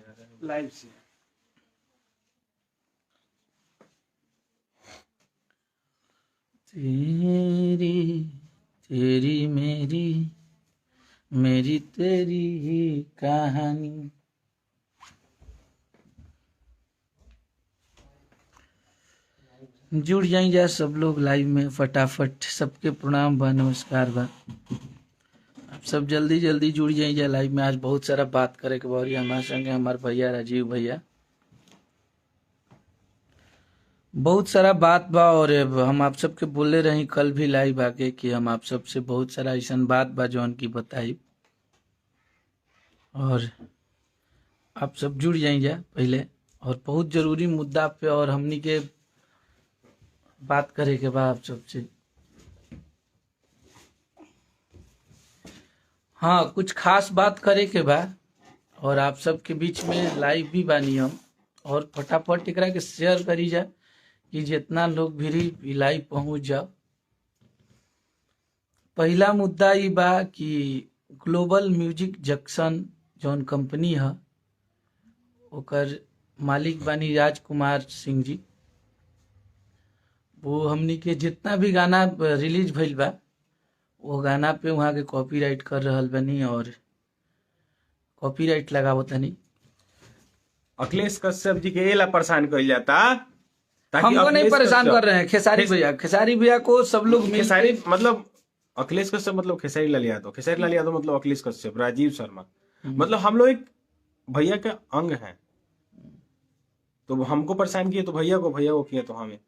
Live से। तेरी तेरी मेरी मेरी तेरी कहानी। जुड़ जाइए सब लोग लाइव में फटाफट। सबके प्रणाम बा, नमस्कार बा। आप सब जल्दी जल्दी जुड़ जाइए लाइव में। आज बहुत सारा बात करे के बारी हमारे संगे हमारे भैया राजीव भैया, बहुत सारा बात बा। और हम आप सबके बोले रही कल भी लाइव आके कि हम आप सबसे बहुत सारा ऐसा बात बा जौन की बताई, और आप सब जुड़ जाइए पहले। और बहुत जरूरी मुद्दा पे और हमनी के बात करे के बा आप सबसे। हाँ, कुछ खास बात करे के बा और आप सबके बीच में लाइव भी बानी हम। और फटाफट एकरा के शेयर करी जा कि जितना लोग भी लाइव पहुंच जाओ। पहला मुद्दा ई बा कि ग्लोबल म्यूजिक जंक्शन जौन कंपनी है ओकर मालिक बानी राजकुमार सिंह जी। वो हमनी के जितना भी गाना रिलीज भइल बा वो गाना पे वहाँ के कॉपीराइट कर रहल बनी और कॉपीराइट लगावतनी। अखिलेश कश्यप जी के एला परेशान कइल जाता ताकि हमको नहीं अखिलेश परेशान कश्यप कर रहे हैं, खेसारी भैया को सब लोग मिल खेसारी मतलब अखिलेश कश्यप मतलब खेसारी लाल यादव, खेसारी लाल यादव मतलब अखिलेश कश्यप, राजीव शर्मा, मतलब हम लोग एक भैया के अंग हैं। तो हमको परेशान किए तो भैया को किए तो हमें,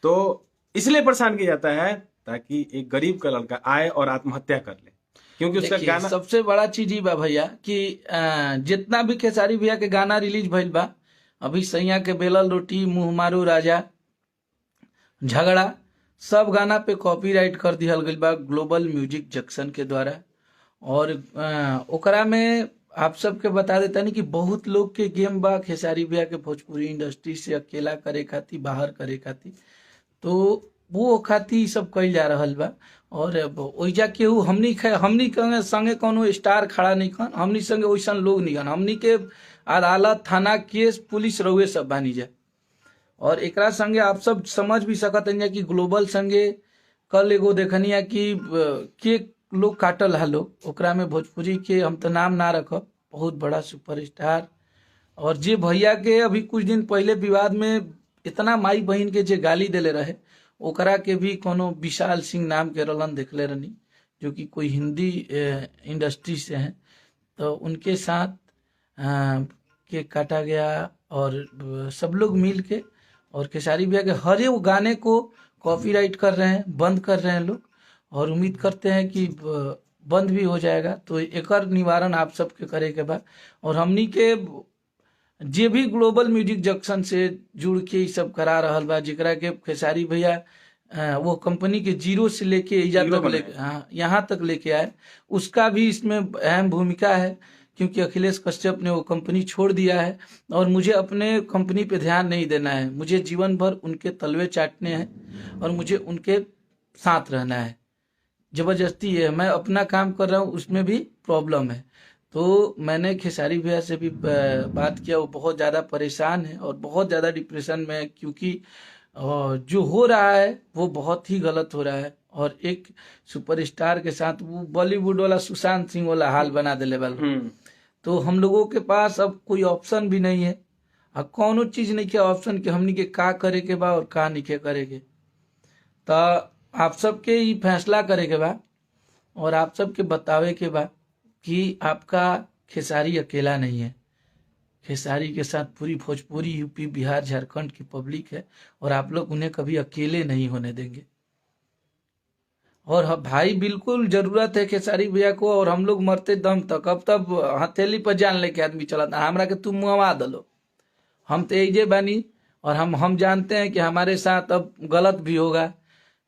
तो इसलिए परेशान किया जाता है ताकि एक गरीब का लड़का आए और आत्महत्या कर ले, क्योंकि उसका देखिए, गाना सबसे बड़ा चीज ही बा भैया कि जितना भी खेसारी भैया के गाना रिलीज भइल बा, अभी सैया के बेलल रोटी, मुंह मारू राजा, झगड़ा, सब गाना पे कॉपीराइट कर दिहल गइल बा ग्लोबल म्यूजिक जंक्शन के द्वारा। और ओकरा में आप सबके बता देता नहीं कि बहुत लोग के गेम बा खेसारी भैया के भोजपुरी इंडस्ट्री से अकेला करे खातिर, बाहर करे खातिर। तो वो खातिर ई सब कइल जा रहल बा। और ओइजा केहू हमनी के संगे कोनो स्टार खड़ा नहीं खन, हमनी संगे वैसन लोग नहीं खन। हमनी के अदालत, थाना, केस, पुलिस रहुए सब बानी जा। और एकरा संगे आप सब समझ भी सकत हैं कि ग्लोबल संगे कल एगो देखनिया कि के लोग काटल है लोग, ओकरा में भोजपुरी के हम तो नाम ना रखब, बहुत बड़ा सुपरस्टार। और जे भैया के अभी कुछ दिन पहले विवाद में इतना माई बहन के जे गाली देले रहे, ओकरा के भी कोनो विशाल सिंह नाम के रलन देखले रहनी, जो कि कोई हिंदी इंडस्ट्री से हैं। तो उनके साथ केक काटा गया और सब लोग मिल के और खेसारी भैया के हर एक गाने को कॉपीराइट कर रहे हैं, बंद कर रहे हैं लोग। और उम्मीद करते हैं कि बंद भी हो जाएगा। तो एकर निवारण आप सबके करे के बाद, और हमनी के जे भी ग्लोबल म्यूजिक जंक्शन से जुड़ के ये सब करा रहल बा, जेकरा के खेसारी भैया वो कंपनी के जीरो से लेके यहाँ तक लेके आए, उसका भी इसमें अहम भूमिका है। क्योंकि अखिलेश कश्यप ने वो कंपनी छोड़ दिया है और मुझे अपने कंपनी पे ध्यान नहीं देना है, मुझे जीवन भर उनके तलवे चाटने हैं और मुझे उनके साथ रहना है। जबरदस्ती है, मैं अपना काम कर रहा हूँ, उसमें भी प्रॉब्लम है। तो मैंने खेसारी भैया से भी बात किया, वो बहुत ज़्यादा परेशान है और बहुत ज़्यादा डिप्रेशन में है। क्योंकि जो हो रहा है वो बहुत ही गलत हो रहा है। और एक सुपरस्टार के साथ वो बॉलीवुड वाला सुशांत सिंह वाला हाल बना दिले वाला। तो हम लोगों के पास अब कोई ऑप्शन भी नहीं है, अब कौनो चीज नहीं के ऑप्शन के हमनी के का करे के बा और का नहीं के करे के। तो आप सबके ही फैसला करे के बा और आप सबके बतावे के बा कि आपका खेसारी अकेला नहीं है। खेसारी के साथ पूरी भोजपुरी, यूपी, बिहार, झारखंड की पब्लिक है और आप लोग उन्हें कभी अकेले नहीं होने देंगे। और भाई बिल्कुल जरूरत है खेसारी भैया को, और हम लोग मरते दम तक। अब तब हथेली पर जान लेके आदमी चला था, हमरा के तुम मुआवा दलो, हम तो एजे बानी। और हम जानते हैं कि हमारे साथ अब गलत भी होगा।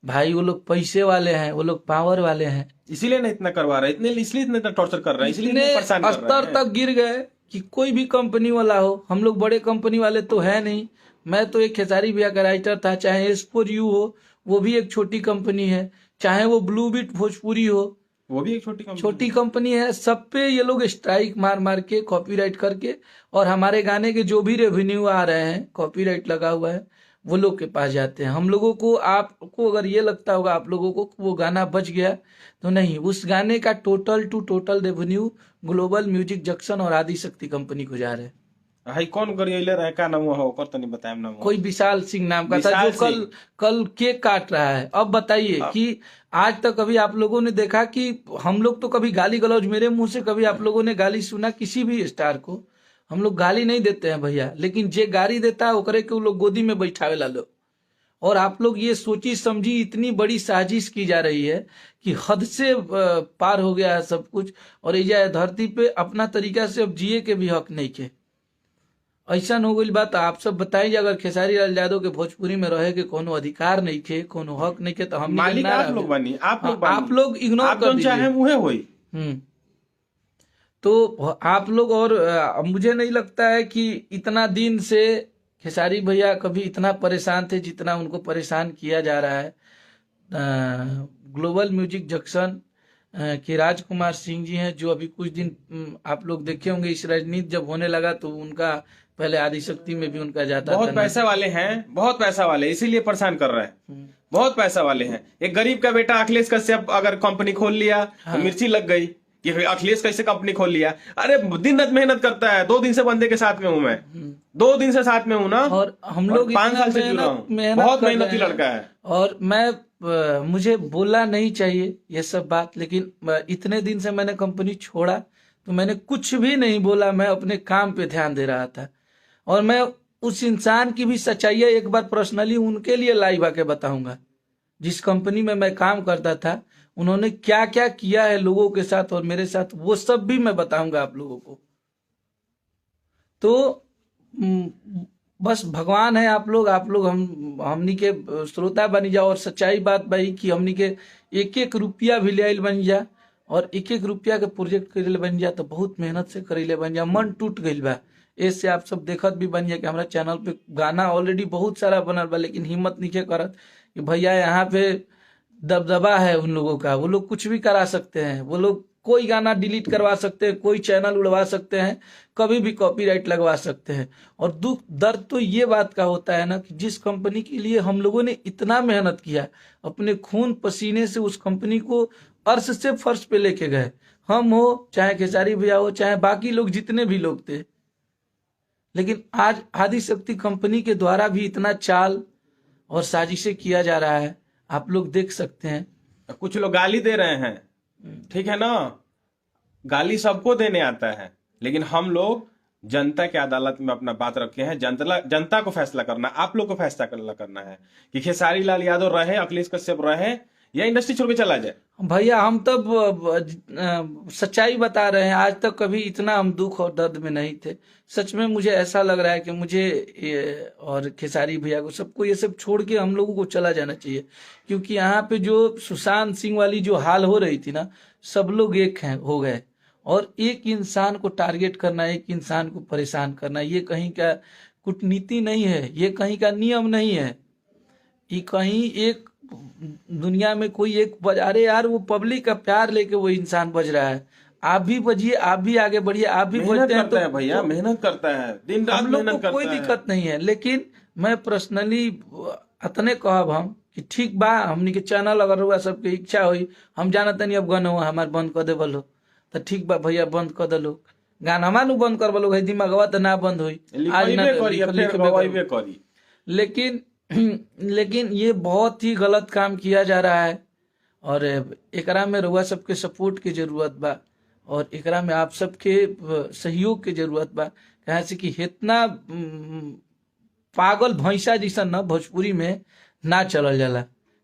भाई वो लोग पैसे वाले हैं, वो लोग पावर वाले हैं, इसीलिए नहीं इतना करवा रहे, इसलिए इतना टॉर्चर कर रहे हैं, इसलिए इतने परेशान कर रहे स्तर हैं। तक गिर गए कि कोई भी कंपनी वाला हो, हम लोग बड़े कंपनी वाले तो है नहीं। मैं तो एक खेसारी भैया का राइटर था, चाहे S4U हो, वो भी एक छोटी कंपनी है, चाहे वो ब्लू बीट भोजपुरी हो, वो भी एक छोटी कंपनी छोटी कंपनी है। सब पे ये लोग स्ट्राइक मार मार के कॉपीराइट करके, और हमारे गाने के जो भी रेवेन्यू आ रहे हैं, कॉपीराइट लगा हुआ है, वो लोग के पास जाते हैं। हम लोगों को, आपको अगर ये लगता होगा आप लोगों को वो गाना बच गया, तो नहीं, उस गाने का total revenue global music junction और आदि शक्ति कंपनी को जा रहे हैं। हाई कौन गरियले रहे का नाम हो ओकर तनी बताएम नाम कोई विशाल सिंह नाम का था, विशाल जो कल सिंह। कल केक काट रहा है। अब बताइए कि आज तक कभी आप लोगों ने देखा कि हम लोग तो कभी गाली गलौज, मेरे मुंह से कभी आप लोगों ने गाली सुना किसी भी स्टार को? हम लोग गाली नहीं देते हैं भैया, लेकिन जे गाली देता है ओकरे के वो लोग गोदी में बैठावे ला लो। और आप लोग ये सोची समझी इतनी बड़ी साजिश की जा रही है कि हद से पार हो गया है सब कुछ, और ये धरती पे अपना तरीका से अब जिए के भी हक नहीं के। ऐसा हो गई बात। आप सब बताइए, अगर खेसारी लाल यादव के भोजपुरी में रहे के कोनो अधिकार नहीं खे, कोनो हक नहीं खे, तो हम मालिक आप लोग बनी, आप लोग इग्नोर आप कर जो चाहे दीजिए। मुहे होई। तो आप लोग, और मुझे नहीं लगता है कि इतना दिन से खेसारी भैया कभी इतना परेशान थे जितना उनको परेशान किया जा रहा है। ग्लोबल म्यूजिक जंक्शन के राजकुमार सिंह जी हैं, जो अभी कुछ दिन आप लोग देखे होंगे, इस राजनीति जब होने लगा तो उनका पहले आदिशक्ति में भी उनका जाता बहुत था पैसा वाले हैं, बहुत पैसा वाले, इसीलिए परेशान कर रहे हैं। बहुत पैसा वाले हैं। एक गरीब का बेटा अखिलेश कश्यप अगर कंपनी खोल लिया तो मिर्ची लग गई कि अखिलेश कैसे कंपनी खोल लिया। अरे दिन रात मेहनत करता है, 2 दिन से बंदे के साथ में हूं मैं, 2 दिन से साथ में हूं ना, और हम लोग 5 साल से जुड़ा हूं। बहुत मेहनती लड़का है। और मैं मुझे बोलना नहीं चाहिए ये सब बात, लेकिन इतने दिन से मैंने कंपनी छोड़ा तो मैंने कुछ भी नहीं बोला, मैं अपने काम पे ध्यान दे रहा था। और मैं उस इंसान की भी सच्चाई एक बार पर्सनली उनके लिए लाइव आके बताऊंगा, जिस कंपनी में मैं काम करता था, उन्होंने क्या क्या किया है लोगों के साथ और मेरे साथ, वो सब भी मैं बताऊंगा आप लोगों को। तो बस भगवान है आप लोग हमनी के श्रोता बनी जाओ। और सच्चाई बात भाई कि हमनी के एक एक रुपया भी ले बन जा, और एक एक रुपया के प्रोजेक्ट करे बन जा, तो बहुत मेहनत से करेले बन जा। मन टूट गई बा इससे। आप सब देखत भी बन जा कि हमारा चैनल पे गाना ऑलरेडी बहुत सारा बनल बा, लेकिन हिम्मत नहीं करत कि भैया यहाँ पे दबदबा है उन लोगों का, वो लोग कुछ भी करा सकते हैं, वो लोग कोई गाना डिलीट करवा सकते हैं, कोई चैनल उड़वा सकते हैं, कभी भी कॉपीराइट लगवा सकते हैं। और दुख दर्द तो ये बात का होता है ना कि जिस कंपनी के लिए हम लोगों ने इतना मेहनत किया, अपने खून पसीने से उस कंपनी को अर्श से फर्श पे लेके गए, हम हो चाहे खेसारी भैया हो चाहे बाकी लोग जितने भी लोग थे, लेकिन आज आदिशक्ति कंपनी के द्वारा भी इतना चाल और साजिशें किया जा रहा है, आप लोग देख सकते हैं। कुछ लोग गाली दे रहे हैं, ठीक है ना, गाली सबको देने आता है, लेकिन हम लोग जनता की अदालत में अपना बात रखे हैं। जनता को फैसला करना, आप लोग को फैसला करना है कि खेसारी लाल यादव रहे, अखिलेश कश्यप रहे, या इंडस्ट्री छोड़ के चला जाए। भैया हम तब सच्चाई बता रहे हैं, आज तक कभी इतना हम दुख और दर्द में नहीं थे। सच में मुझे ऐसा लग रहा है कि मुझे और खेसारी भैया को, सबको ये सब छोड़ के हम लोगों को चला जाना चाहिए, क्योंकि यहाँ पे जो सुशांत सिंह वाली जो हाल हो रही थी ना, सब लोग एक हैं हो गए। और एक इंसान को टारगेट करना, एक इंसान को परेशान करना, ये कहीं का कूटनीति नहीं है, ये कहीं का नियम नहीं है। ये कहीं एक दुनिया में कोई एक अरे यार, वो पब्लिक का प्यार लेके वो इंसान बज रहा है, आप भी बजिए, आप भी आगे बढ़िए, आप भी बजते हैं तो भैया मेहनत करता है, दिन रात मेहनत करता है, कोई दिक्कत नहीं है। लेकिन मैं पर्सनली अतने कहब हम कि ठीक बा, हमनी के चैनल अगर हुआ सबके इच्छा हुई, हम जानत नहीं अब गाना हुआ हमारे बंद कर दे बोलो तो ठीक बा भैया, बंद कर दे लोग गाना मानू बंद कर बोलो, दिमागवा तो ना बंद हुई, आज ना। लेकिन ये बहुत ही गलत काम किया जा रहा है, और एकरा में रउआ सबके सपोर्ट की जरूरत बा, और एकरा में आप सबके सहयोग की जरूरत बा। कहे से कि इतना पागल भैंसा जैसा न भोजपुरी में ना चलल जाला,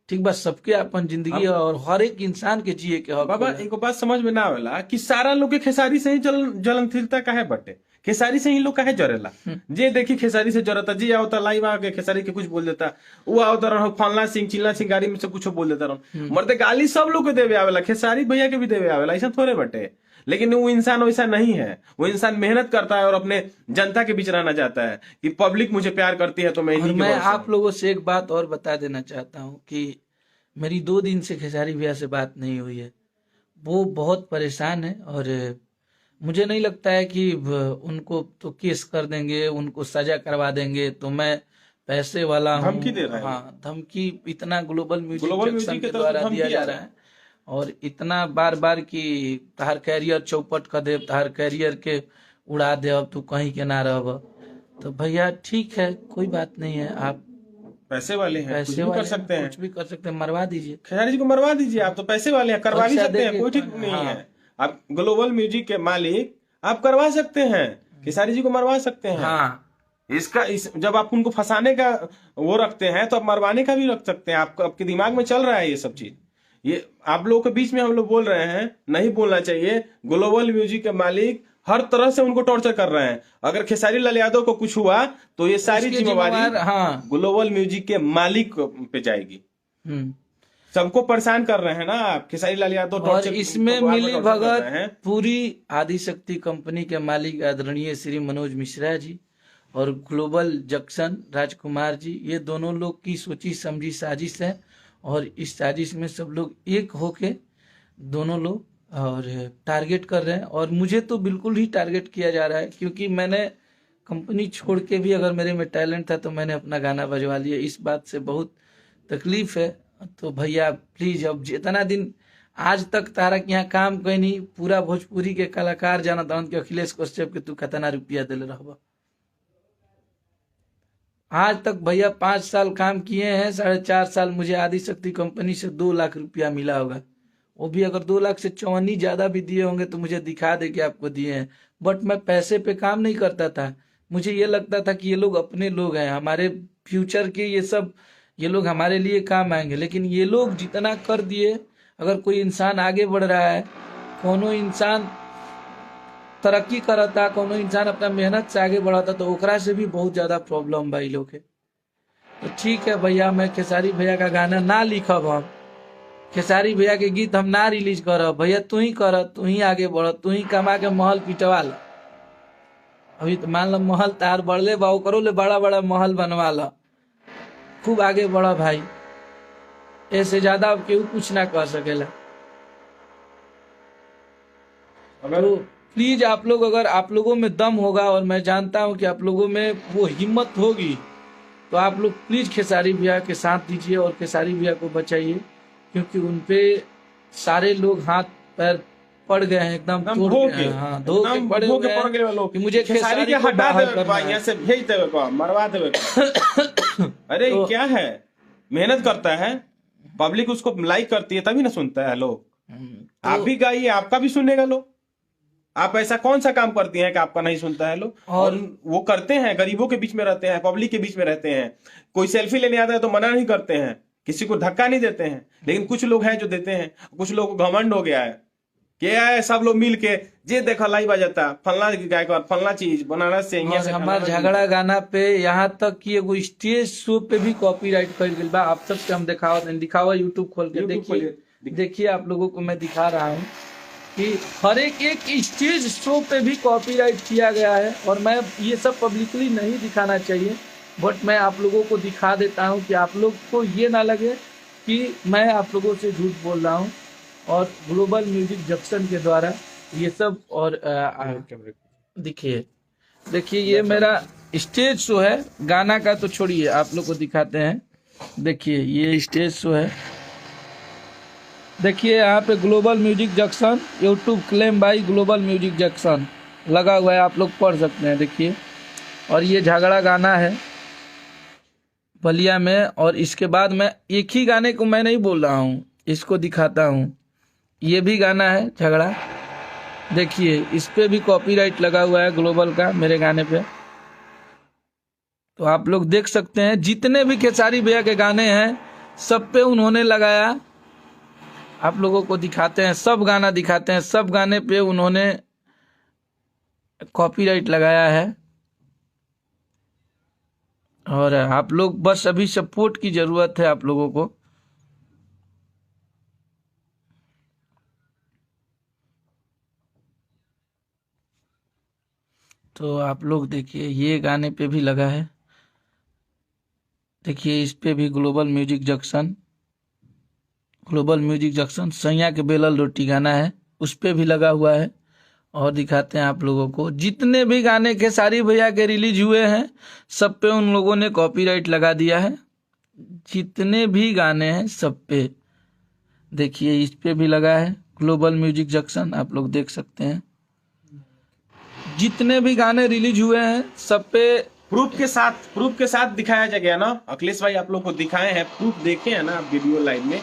ठीक बा। सबके अपन जिंदगी और हर एक इंसान के जिए के हक। बाबा एक बात समझ में ना आवेला कि सारा लोग के खेसारी से ही जलन थिरता काहे बटे, खेसारी से ही लोग काहे जरेला। जे देखी खेसारी से जरता, जी आवता लाइव आके खेसारी के कुछ बोल देता, वो आवता रहो फलना सिंह चिल्ला सिंह गाड़ी में से कुछ बोल देता रहो, मरते गाली सब लोग के देवे आवेला, खेसारी भैया के भी देवे आवेला, ऐसा थोड़े बटे। लेकिन वो इंसान वैसा नहीं है, वो इंसान मेहनत करता है और अपने जनता के बीच रहना चाहता है कि पब्लिक मुझे प्यार करती है। तो मैं आप लोगों से एक बात और बता देना चाहता हूँ कि मेरी 2 दिन से खेसारी भैया से बात नहीं हुई है। वो बहुत परेशान है। और मुझे नहीं लगता है कि उनको तो केस कर देंगे, उनको सजा करवा देंगे। तो मैं पैसे वाला हूँ। धमकी दे रहा है वो। हाँ, धमकी इतना global music global junction music की के तरफ से द्वारा दिया धमकी जा आ रहा रहा है। है, और इतना बार बार कि तहार कैरियर चौपट कर दे, तहार कैरियर के उड़ा दे, अब तू कहीं के ना रह। तो भैया ठीक है, कोई बात नहीं है, आप पैसे वाले हैं, कुछ पैसे भी कर वाले हैं, सकते हैं। कुछ भी कर सकते हैं, मरवा दीजिए। खेसारी जी को मरवा दीजिए, आप तो पैसे वाले हैं, करवा भी पैसा सकते हैं, देके कोई ठीक नहीं हाँ। है। आप ग्लोबल म्यूजिक के मालिक, आप करवा सकते हैं, खेसारी जी को मरवा सकते हैं। हाँ, जब आप उनको फंसाने का वो रखते हैं, तो आप मरवाने का भी रख सकते हैं। आपके दिमाग में चल रहा है ये सब चीज। ये आप लोगों के बीच में हम लोग बोल रहे हैं, नहीं बोलना चाहिए। ग्लोबल म्यूजिक के मालिक हर तरह से उनको टॉर्चर कर रहे हैं। अगर खेसारी लाल यादव को कुछ हुआ तो ये सारी इसके जिम्मेवारी जिम्मेवार हाँ। ग्लोबल म्यूजिक के मालिक पे जाएगी। हम्म। सबको परेशान कर रहे हैं ना आप। खेसारी लाल यादव और टॉर्चर इसमें को बार-बार मिली टॉर्चर कर भगत रहे हैं। पूरी आदिशक्ति कंपनी के मालिक आदरणीय श्री मनोज मिश्रा जी और ग्लोबल जंक्शन राजकुमार जी, ये दोनों लोग की सोची समझी साजिश है। और इस साजिश में सब लोग एक होके दोनों लोग और टारगेट कर रहे हैं। और मुझे तो बिल्कुल ही टारगेट किया जा रहा है, क्योंकि मैंने कंपनी छोड़ के भी अगर मेरे में टैलेंट था तो मैंने अपना गाना बजवा लिया। इस बात से बहुत तकलीफ है। तो भैया प्लीज, अब जितना दिन आज तक तारा के यहाँ काम कहीं नहीं, पूरा भोजपुरी के कलाकार जाना था कि अखिलेश कश्यप के तू कितना रुपया दिल रहा। आज तक भैया 5 साल काम किए हैं, 4.5 साल मुझे आदिशक्ति कंपनी से 2 लाख रुपया मिला होगा। वो भी अगर 2 लाख से 54 ज्यादा भी दिए होंगे तो मुझे दिखा दे कि आपको दिए हैं। बट मैं पैसे पे काम नहीं करता था। मुझे ये लगता था कि ये लोग अपने लोग हैं, हमारे फ्यूचर के, ये लोग हमारे लिए काम आएंगे। लेकिन ये लोग जितना कर दिए, अगर कोई इंसान आगे बढ़ रहा है, कोनो इंसान तरक्की करता, कोनो इंसान अपना मेहनत से आगे बढ़ाता, तो ओकरा से भी बहुत ज्यादा प्रॉब्लम भाई लोग के। तो ठीक है भैया, मैं खेसारी भैया का गाना ना लिखब, हम खेसारी भैया के गीत हम ना रिलीज करब। भैया तू ही कर, तू ही आगे बढ़, तू ही कमा के महल पिटवा ल। अभी तो मान लो महल तार बढ़ले बा, करो ले बड़ा बड़ा महल बनवा ला, खूब आगे बढ़ा भाई। ऐसे ज्यादा अब केहू कुछ ना कर सकेला। तो प्लीज आप लोग, अगर आप लोगों में दम होगा, और मैं जानता हूं कि आप लोगों में वो हिम्मत होगी, तो आप लोग प्लीज खेसारी भैया के साथ दीजिए और खेसारी भैया को बचाइए। क्योंकि उनपे सारे लोग हाथ पैर पड़ गए हैं, एकदम तोड़ धो गए के, हैं। हाँ, धो के पड़े हुए हैं कि मुझे खेसारी के को हटा बाहर देवे करना बा, है। यहाँ से भेज देवे बा, मरवा देवे बा। अरे ये क्या है, मेहनत करता है, पब्लिक उसको लाइक करती है, तभी ना सुनता है लोग। आप भी गाइए, आपका भी सुनेगा लोग। आप ऐसा कौन सा काम करती हैं कि आपका नहीं सुनता है लोग? और वो करते हैं, गरीबों के बीच में रहते हैं, पब्लिक के बीच में रहते हैं। कोई सेल्फी लेने आता है तो मना नहीं करते हैं, किसी को धक्का नहीं देते हैं। लेकिन कुछ लोग हैं जो देते हैं। कुछ लोग को घमंड हो गया है, क्या है, सब लोग मिल के जे देखा लाई बजाता, फलना गायक, फलना चीज बनारस से, और हमार झगड़ा गाना पे यहाँ तक कि एगो स्टेज शो पे भी कॉपीराइट कर गई बा। आप सबके हम दिखावा यूट्यूब खोल के देखिए आप लोगों को मैं दिखा रहा हूँ कि हर एक स्टेज शो पे भी कॉपीराइट किया गया है। और मैं ये सब पब्लिकली नहीं दिखाना चाहिए, बट मैं आप लोगों को दिखा देता हूँ कि आप लोग को ये ना लगे कि मैं आप लोगों से झूठ बोल रहा हूँ। और ग्लोबल म्यूजिक जंक्शन के द्वारा ये सब, और देखिए ये मेरा स्टेज शो है। गाना का तो छोड़िए, आप लोग को दिखाते हैं। देखिए ये स्टेज शो है, देखिए यहाँ पे global music junction, YouTube claim by global music junction लगा हुआ है, आप लोग पढ़ सकते हैं। देखिए, और ये झगड़ा गाना है बलिया में। और इसके बाद मैं एक ही गाने को मैं नहीं बोल रहा हूँ, इसको दिखाता हूँ। ये भी गाना है झगड़ा, देखिए इस पे भी कॉपीराइट लगा हुआ है ग्लोबल का, मेरे गाने पे। तो आप लोग देख सकते हैं जितने भी खेसारी भैया के गाने हैं सब पे उन्होंने लगाया। आप लोगों को दिखाते हैं, सब गाना दिखाते हैं, सब गाने पे उन्होंने कॉपीराइट लगाया है। और आप लोग बस अभी सपोर्ट की जरूरत है आप लोगों को। तो आप लोग देखिए ये गाने पे भी लगा है, देखिए इस पे भी global music junction. Global music junction सैया के बेलल रोटी गाना है, उस पे भी लगा हुआ है। और दिखाते हैं आप लोगों को, जितने भी गाने खेसारी भैया के रिलीज हुए हैं सब पे उन लोगों ने कॉपीराइट लगा दिया है। जितने भी गाने हैं सब पे, देखिए इस पे भी लगा है ग्लोबल म्यूजिक जंक्शन, आप लोग देख सकते हैं। जितने भी गाने रिलीज हुए हैं सब पे प्रूफ के साथ दिखाया गया ना अखिलेश भाई, आप लोग को दिखाए हैं, प्रूफ देखे हैं ना वीडियो लाइव में,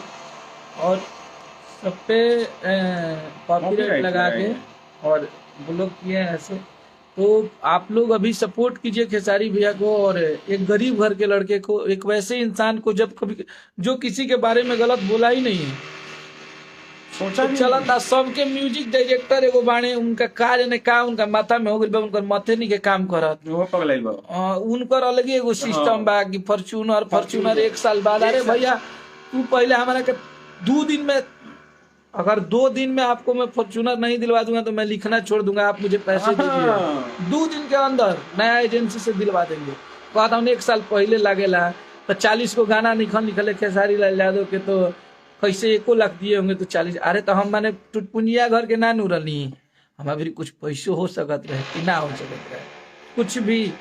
और सब पे कॉपीराइट लगा के और ब्लॉक किए हैं ऐसे। तो आप लोग अभी सपोर्ट कीजिए खेसारी भैया को, और एक गरीब घर के लड़के को, एक वैसे इंसान को जब कभी जो किसी के बारे में गलत बोला ही नहीं है, सोचा तो चला था। सबके म्यूजिक डायरेक्टर एगो बाणे, उनका कार्य ने का उनका माथा में हो गई बा, उनकर माथे नहीं के काम करत, वो पगलाइल बा। उनकर अलग ही एगो सिस्टम बा कि फॉर्च्यूनर 1 साल बाद। अरे भैया तू पहले हमारा के 2 दिन में, अगर 2 दिन में आपको मैं फॉर्च्यूनर नहीं दिलवा दूंगा तो मैं लिखना छोड़ दूंगा, आप मुझे पैसे दीजिए। 2 दिन के अंदर नया एजेंसी से दिलवा देंगे। कहता हूँ 1 साल पहले लागेला तो 40 को गाना निकले खेसारी लाल यादव के, तो कैसे 1 लाख दिए होंगे तो 40। अरे तो हम माने टुटपुनिया घर के ना नूरनी, हमारे भी कुछ पैसे हो सकत रहे कि ना हो सकत रहे कुछ भी,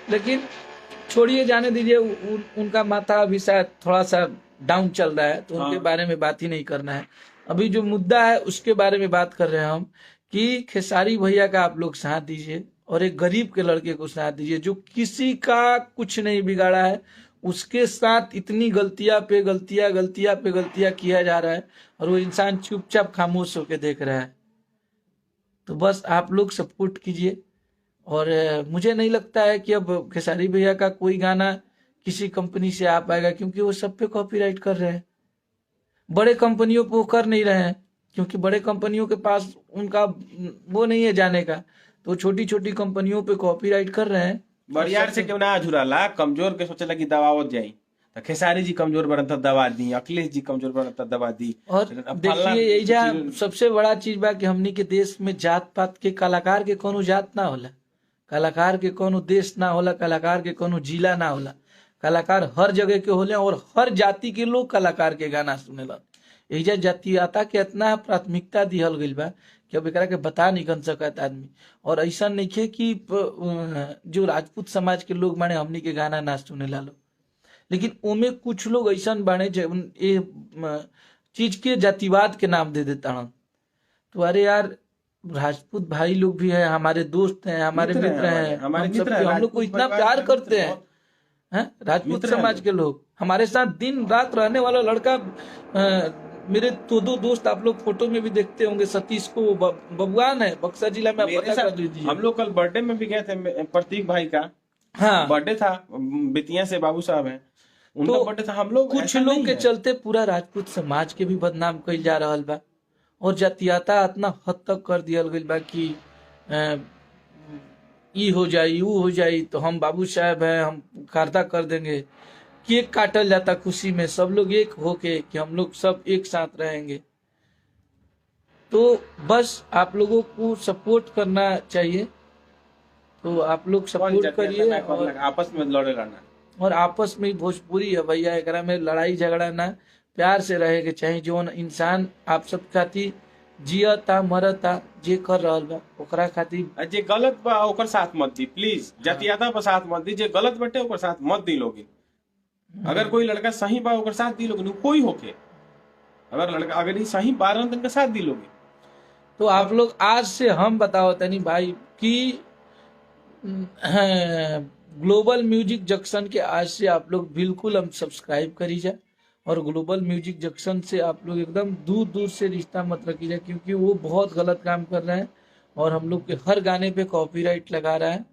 लेकिन छोड़िए जाने दीजिए। उनका माथा अभी शायद थोड़ा सा डाउन चल रहा है, तो उनके बारे में बात ही नहीं करना है। अभी जो मुद्दा है उसके बारे में बात कर रहे हैं हम, कि खेसारी भैया का आप लोग साथ दीजिए और एक गरीब के लड़के को साथ दीजिए जो किसी का कुछ नहीं बिगाड़ा है, उसके साथ इतनी गलतियां पे गलतियां किया जा रहा है और वो इंसान चुपचाप खामोश होकर देख रहा है। तो बस आप लोग सपोर्ट कीजिए। और मुझे नहीं लगता है कि अब खेसारी भैया का कोई गाना किसी कंपनी से आ पाएगा, क्योंकि वो सब पे कॉपीराइट कर रहे हैं। बड़े कंपनियों को कर नहीं रहे हैं, क्योंकि बड़े कंपनियों के पास उनका वो नहीं है जाने का, तो छोटी छोटी कंपनियों पे कॉपीराइट कर रहे हैं। बरियार से क्यों ना झुराला, कमजोर के सोचला कि दबावत जाई, तो खेसारी जी कमजोर बनत दबा दी, अखिलेश जी कमजोर बनत दबा दी। और देखिए यही सबसे बड़ा चीज बा कि हमनी के देश में जात पात के, कलाकार के कोनो जात ना होला, कलाकार के कोनो देश ना होला, कलाकार के कोनो जिला ना होला, कलाकार हर जगह के होले और हर जाति के लोग कलाकार के गाना सुनेला। एजा जातीयता के इतना प्राथमिकता दिहल गइल बा कि अब एकरा के बता नहीं कर सकत आदमी। और ऐसा नहीं है कि जो राजपूत समाज के लोग माने हमनी के गाना ना सुनेला लोग, लेकिन ओमे कुछ लोग ऐसा बाने जो ये चीज के जातिवाद के नाम दे देता हूँ। तो अरे यार राजपूत भाई लोग भी है, हमारे दोस्त हैं, हमारे मित्र हैं, हम लोग को इतना प्यार करते हैं। राजपूत समाज के लोग हमारे साथ दिन रात रहने वाला लड़का, मेरे 2 दोस्त आप लोग फोटो में भी देखते होंगे, सतीश को बबुआन है, बक्सर जिला में, पता कर लीजिए। हम लोग कल बर्थडे में भी गए थे, प्रतीक भाई का बर्थडे था, बेतिया से बाबू साहब है, उनका बर्थडे था। हम लोग कुछ लोग के चलते पूरा राजपूत समाज के भी बदनाम कइल जा रहा बा, और जातीयता इतना हद तक कर दिया गई बा कि ई हो जाई वो हो जाई, तो हम बाबू साहब हैं, हम कार्दा कर देंगे। केक काटल जाता खुशी में, सब लोग एक होके कि हम लोग सब एक साथ रहेंगे। तो बस आप लोगों को सपोर्ट करना चाहिए, तो आप लोग सपोर्ट करिए और आपस में लड़े रहना, और आपस में भोजपुरी है भैया, एकरा में लड़ाई झगड़ा ना, प्यार से रहे के चाहिए। जो इंसान आप सब खातिर जियता मरता जे कर रहल बा ओकरा खातिर, जे गलत बा ओकर साथ मत दी प्लीज, जातीयता पर साथ मत दी, जे गलत बटे ओकर साथ मत दी लोगिन। अगर कोई लड़का सही बा ओकर साथ दी लोगिन, कोई होके अगर लड़का अगर ही सही 12 दिन का साथ दी लोगिन। तो आप लोग आज से हम बताओ तनी भाई कि ग्लोबल म्यूजिक जंक्शन के आज से आप लोग बिल्कुल हम सब्सक्राइब करी जाए, और ग्लोबल म्यूजिक जंक्शन से आप लोग एकदम दूर दूर से रिश्ता मत रखी जाए, क्योंकि वो बहुत गलत काम कर रहे हैं और हम लोग के हर गाने पे कॉपीराइट लगा रहा है।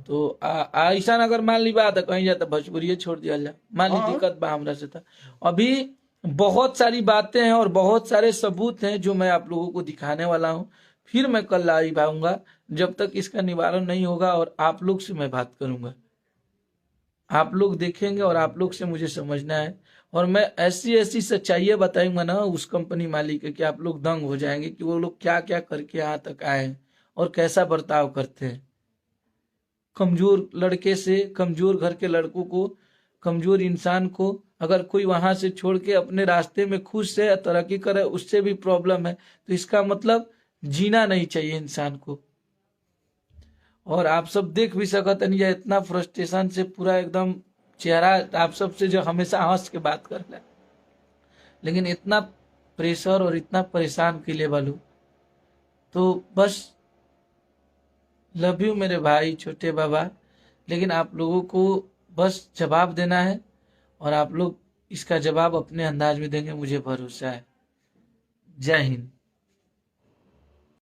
तो ऐसा अगर मान ली बात कहीं जाता भोजपुरी छोड़ दिया जाए, मान ली दिक्कत बा हमरा से था। अभी बहुत सारी बातें हैं और बहुत सारे सबूत हैं जो मैं आप लोगों को दिखाने वाला हूँ, फिर मैं कल लाइव आऊंगा। जब तक इसका निवारण नहीं होगा और आप लोग से मैं बात करूंगा, आप लोग देखेंगे और आप लोग से मुझे समझना है, और मैं ऐसी ऐसी सच्चाइयां बताऊंगा ना उस कंपनी मालिक के कि आप लोग दंग हो जाएंगे कि वो लोग क्या क्या करके यहाँ तक आए और कैसा बर्ताव करते हैं। कमजोर लड़के से, कमजोर घर के लड़कों को कमजोर इंसान को अगर कोई वहां से छोड़ के अपने रास्ते में खुश है, तरक्की करे, उससे भी प्रॉब्लम है, तो इसका मतलब जीना नहीं चाहिए इंसान को। और आप सब देख भी सकत नहीं, या इतना फ्रस्ट्रेशन से पूरा एकदम चेहरा आप सब से जो हमेशा हंस के बात कर रहा है, लेकिन इतना प्रेशर और इतना परेशान के लिए वालू। तो बस लव यू मेरे भाई छोटे बाबा, लेकिन आप लोगों को बस जवाब देना है और आप लोग इसका जवाब अपने अंदाज में देंगे, मुझे भरोसा है। जय हिंद।